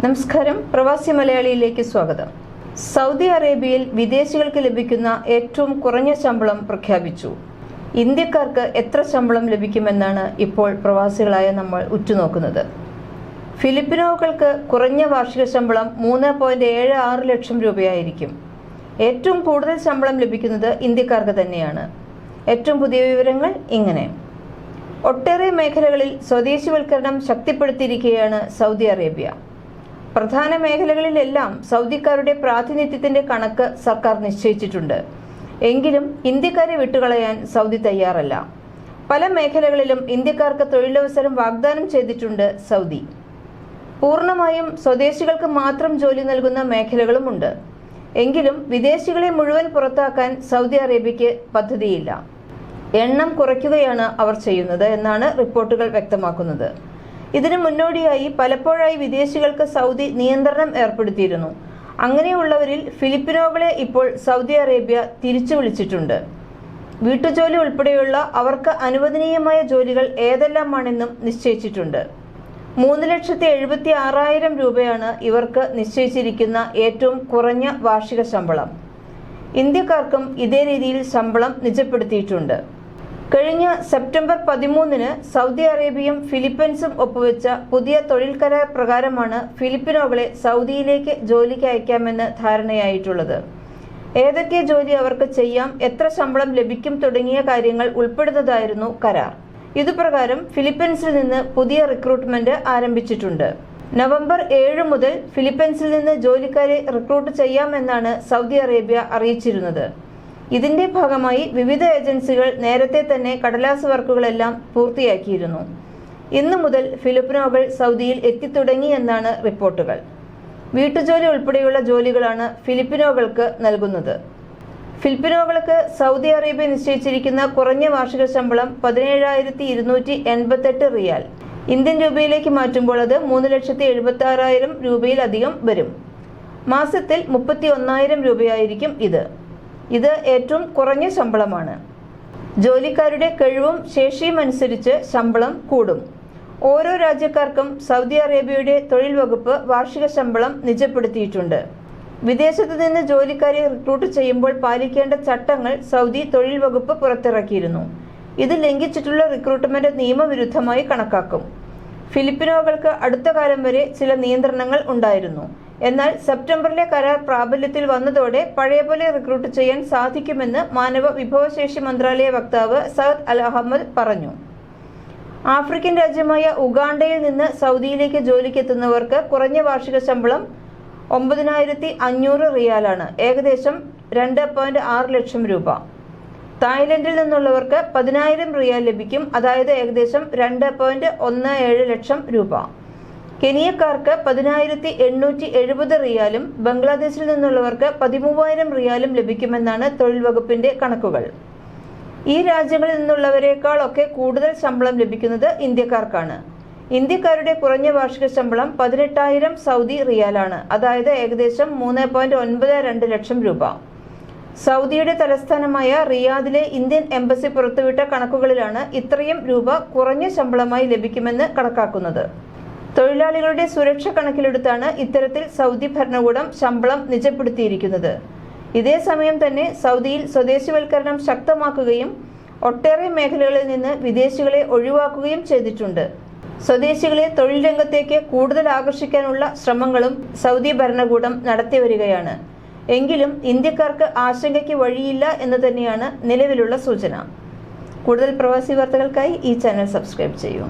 നമസ്കാരം, പ്രവാസി മലയാളിയിലേക്ക് സ്വാഗതം. സൗദി അറേബ്യയിൽ വിദേശികൾക്ക് ലഭിക്കുന്ന ഏറ്റവും കുറഞ്ഞ ശമ്പളം പ്രഖ്യാപിച്ചു. ഇന്ത്യക്കാർക്ക് എത്ര ശമ്പളം ലഭിക്കുമെന്നാണ് ഇപ്പോൾ പ്രവാസികളായ നമ്മൾ ഉറ്റുനോക്കുന്നത്. ഫിലിപ്പിനോകൾക്ക് കുറഞ്ഞ വാർഷിക ശമ്പളം 3.76 ലക്ഷം രൂപയായിരിക്കും. ഏറ്റവും കൂടുതൽ ശമ്പളം ലഭിക്കുന്നത് ഇന്ത്യക്കാർക്ക് തന്നെയാണ്. ഏറ്റവും പുതിയ വിവരങ്ങൾ ഇങ്ങനെ. ഒട്ടേറെ മേഖലകളിൽ സ്വദേശിവൽക്കരണം ശക്തിപ്പെടുത്തിയിരിക്കുകയാണ് സൗദി അറേബ്യ. പ്രധാന മേഖലകളിലെല്ലാം സൗദിക്കാരുടെ പ്രാതിനിധ്യത്തിന്റെ കണക്ക് സർക്കാർ നിശ്ചയിച്ചിട്ടുണ്ട്. എങ്കിലും ഇന്ത്യക്കാരെ വിട്ടുകളയാൻ സൗദി തയ്യാറല്ല. പല മേഖലകളിലും ഇന്ത്യക്കാർക്ക് തൊഴിലവസരം വാഗ്ദാനം ചെയ്തിട്ടുണ്ട് സൗദി. പൂർണ്ണമായും സ്വദേശികൾക്ക് മാത്രം ജോലി നൽകുന്ന മേഖലകളുമുണ്ട്. എങ്കിലും വിദേശികളെ മുഴുവൻ പുറത്താക്കാൻ സൗദി അറേബ്യയ്ക്ക് പദ്ധതിയില്ല. എണ്ണം കുറയ്ക്കുകയാണ് അവർ ചെയ്യുന്നത് എന്നാണ് റിപ്പോർട്ടുകൾ വ്യക്തമാക്കുന്നത്. ഇതിനു മുന്നോടിയായി പലപ്പോഴായി വിദേശികൾക്ക് സൗദി നിയന്ത്രണം ഏർപ്പെടുത്തിയിരുന്നു. അങ്ങനെയുള്ളവരിൽ ഫിലിപ്പിനോകളെ ഇപ്പോൾ സൗദി അറേബ്യ തിരിച്ചു വിളിച്ചിട്ടുണ്ട്. വീട്ടുജോലി ഉൾപ്പെടെയുള്ള അവർക്ക് അനുവദനീയമായ ജോലികൾ ഏതെല്ലാമാണെന്നും നിശ്ചയിച്ചിട്ടുണ്ട്. 3,76,000 രൂപയാണ് ഇവർക്ക് നിശ്ചയിച്ചിരിക്കുന്ന ഏറ്റവും കുറഞ്ഞ വാർഷിക ശമ്പളം. ഇന്ത്യക്കാർക്കും ഇതേ രീതിയിൽ ശമ്പളം നിജപ്പെടുത്തിയിട്ടുണ്ട്. കഴിഞ്ഞ സെപ്റ്റംബർ 13-ന് സൗദി അറേബ്യയും ഫിലിപ്പീൻസും ഒപ്പുവെച്ച പുതിയ തൊഴിൽ കരാർ പ്രകാരമാണ് ഫിലിപ്പിനോകളെ സൗദിയിലേക്ക് ജോലിക്ക് അയക്കാമെന്ന് ധാരണയായിട്ടുള്ളത്. ഏതൊക്കെ ജോലി അവർക്ക് ചെയ്യാം, എത്ര ശമ്പളം ലഭിക്കും തുടങ്ങിയ കാര്യങ്ങൾ ഉൾപ്പെടുന്നതായിരുന്നു കരാർ. ഇതുപ്രകാരം ഫിലിപ്പീൻസിൽ നിന്ന് പുതിയ റിക്രൂട്ട്മെന്റ് ആരംഭിച്ചിട്ടുണ്ട്. നവംബർ 7 മുതൽ ഫിലിപ്പീൻസിൽ നിന്ന് ജോലിക്കാരെ റിക്രൂട്ട് ചെയ്യാമെന്നാണ് സൗദി അറേബ്യ അറിയിച്ചിരുന്നത്. ഇതിന്റെ ഭാഗമായി വിവിധ ഏജൻസികൾ നേരത്തെ തന്നെ കടലാസ് വർക്കുകളെല്ലാം പൂർത്തിയാക്കിയിരുന്നു. ഇന്നു മുതൽ ഫിലിപ്പിനോകൾ സൗദിയിൽ എത്തിത്തുടങ്ങി എന്നാണ് റിപ്പോർട്ടുകൾ. വീട്ടുജോലി ഉൾപ്പെടെയുള്ള ജോലികളാണ് ഫിലിപ്പിനോകൾക്ക് നൽകുന്നത്. ഫിലിപ്പിനോകൾക്ക് സൗദി അറേബ്യ നിശ്ചയിച്ചിരിക്കുന്ന കുറഞ്ഞ വാർഷിക ശമ്പളം 17,288 റിയാൽ. ഇന്ത്യൻ രൂപയിലേക്ക് മാറ്റുമ്പോൾ അത് 3,76,000 രൂപയിലധികം വരും. മാസത്തിൽ 31,000 രൂപയായിരിക്കും ഇത് ഏറ്റവും കുറഞ്ഞ ശമ്പളമാണ്. ജോലിക്കാരുടെ കഴിവും ശേഷിയും അനുസരിച്ച് ശമ്പളം കൂടും. ഓരോ രാജ്യക്കാർക്കും സൗദി അറേബ്യയുടെ തൊഴിൽ വകുപ്പ് വാർഷിക ശമ്പളം നിജപ്പെടുത്തിയിട്ടുണ്ട്. വിദേശത്ത് നിന്ന് ജോലിക്കാരെ റിക്രൂട്ട് ചെയ്യുമ്പോൾ പാലിക്കേണ്ട ചട്ടങ്ങൾ സൗദി തൊഴിൽ വകുപ്പ് പുറത്തിറക്കിയിരുന്നു. ഇത് ലംഘിച്ചിട്ടുള്ള റിക്രൂട്ട്മെന്റ് നിയമവിരുദ്ധമായി കണക്കാക്കും. ഫിലിപ്പിനോകൾക്ക് അടുത്ത കാലം വരെ ചില നിയന്ത്രണങ്ങൾ ഉണ്ടായിരുന്നു. എന്നാൽ സെപ്റ്റംബറിലെ കരാർ പ്രാബല്യത്തിൽ വന്നതോടെ പഴയപോലെ റിക്രൂട്ട് ചെയ്യാൻ സാധിക്കുമെന്ന് മാനവ വിഭവശേഷി മന്ത്രാലയ വക്താവ് സഅദ് അൽ അഹമ്മദ് പറഞ്ഞു. ആഫ്രിക്കൻ രാജ്യമായ ഉഗാണ്ടയിൽ നിന്ന് സൗദിയിലേക്ക് ജോലിക്കെത്തുന്നവർക്ക് കുറഞ്ഞ വാർഷിക ശമ്പളം 9,500 റിയാലാണ്, ഏകദേശം 2.6 ലക്ഷം രൂപ. തായ്ലൻഡിൽ നിന്നുള്ളവർക്ക് 10,000 റിയാൽ ലഭിക്കും, അതായത് ഏകദേശം 2.17 ലക്ഷം രൂപ. കെനിയക്കാർക്ക് 10,870 റിയാലും ബംഗ്ലാദേശിൽ നിന്നുള്ളവർക്ക് 13,000 റിയാലും ലഭിക്കുമെന്നാണ് തൊഴിൽ വകുപ്പിന്റെ കണക്കുകൾ. ഈ രാജ്യങ്ങളിൽ നിന്നുള്ളവരെക്കാളൊക്കെ കൂടുതൽ ശമ്പളം ലഭിക്കുന്നത് ഇന്ത്യക്കാർക്കാണ്. ഇന്ത്യക്കാരുടെ കുറഞ്ഞ വാർഷിക ശമ്പളം 18,000 സൗദി റിയാലാണ്, അതായത് ഏകദേശം 3.92 ലക്ഷം രൂപ. സൗദിയുടെ തലസ്ഥാനമായ റിയാദിലെ ഇന്ത്യൻ എംബസി പുറത്തുവിട്ട കണക്കുകളിലാണ് ഇത്രയും രൂപ കുറഞ്ഞ ശമ്പളമായി ലഭിക്കുമെന്ന് കണക്കാക്കുന്നത്. തൊഴിലാളികളുടെ സുരക്ഷ കണക്കിലെടുത്താണ് ഇത്തരത്തിൽ സൗദി ഭരണകൂടം ശമ്പളം നിജപ്പെടുത്തിയിരിക്കുന്നത്. ഇതേസമയം തന്നെ സൗദിയിൽ സ്വദേശിവൽക്കരണം ശക്തമാക്കുകയും ഒട്ടേറെ മേഖലകളിൽ നിന്ന് വിദേശികളെ ഒഴിവാക്കുകയും ചെയ്തിട്ടുണ്ട്. സ്വദേശികളെ തൊഴിൽ രംഗത്തേക്ക് കൂടുതൽ ആകർഷിക്കാനുള്ള ശ്രമങ്ങളും സൗദി ഭരണകൂടം നടത്തിവരികയാണ്. എങ്കിലും ഇന്ത്യക്കാർക്ക് ആശങ്കയ്ക്ക് വഴിയില്ല എന്ന് തന്നെയാണ് നിലവിലുള്ള സൂചന. കൂടുതൽ പ്രവാസി വാർത്തകൾക്കായി ഈ ചാനൽ സബ്സ്ക്രൈബ് ചെയ്യൂ.